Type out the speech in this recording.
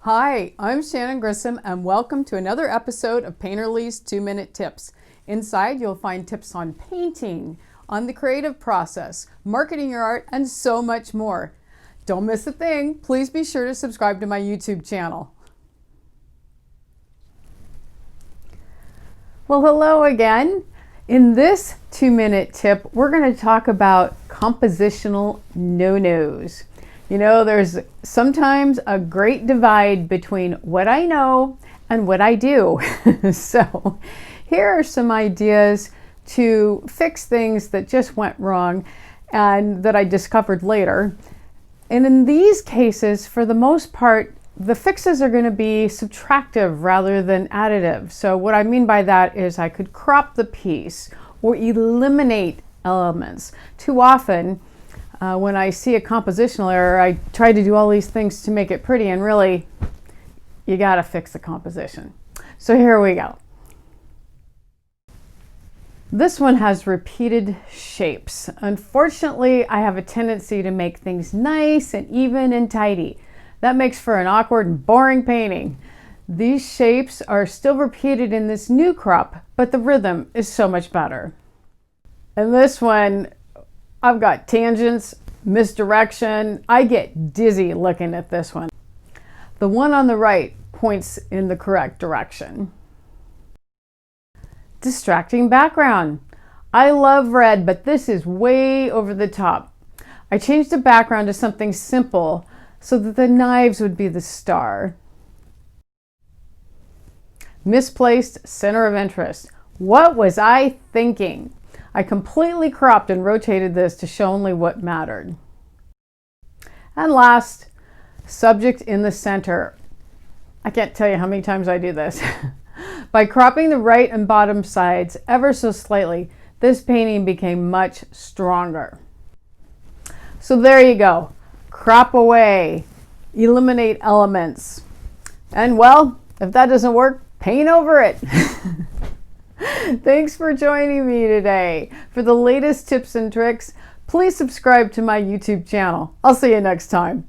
Hi, I'm Shannon Grissom and welcome to another episode of Painterly's 2-Minute Tips. Inside you'll find tips on painting, on the creative process, marketing your art, and so much more. Don't miss a thing. Please be sure to subscribe to my YouTube channel. Well, hello again. In this 2-minute tip, we're going to talk about compositional no-nos. You know, there's sometimes a great divide between what I know and what I do. So here are some ideas to fix things that just went wrong and that I discovered later. And in these cases, for the most part, the fixes are going to be subtractive rather than additive. So what I mean by that is I could crop the piece or eliminate elements. Too often, when I see a compositional error, I try to do all these things to make it pretty, and really, you gotta fix the composition. So here we go. This one has repeated shapes. Unfortunately, I have a tendency to make things nice and even and tidy. That makes for an awkward and boring painting. These shapes are still repeated in this new crop, but the rhythm is so much better. And this one, I've got tangents, misdirection. I get dizzy looking at this one. The one on the right points in the correct direction. Distracting background. I love red, but this is way over the top. I changed the background to something simple so that the knives would be the star. Misplaced center of interest. What was I thinking? I completely cropped and rotated this to show only what mattered. And last, subject in the center. I can't tell you how many times I do this. By cropping the right and bottom sides ever so slightly, this painting became much stronger. So there you go. Crop away, eliminate elements. And well, if that doesn't work, paint over it. Thanks for joining me today. For the latest tips and tricks, please subscribe to my YouTube channel. I'll see you next time.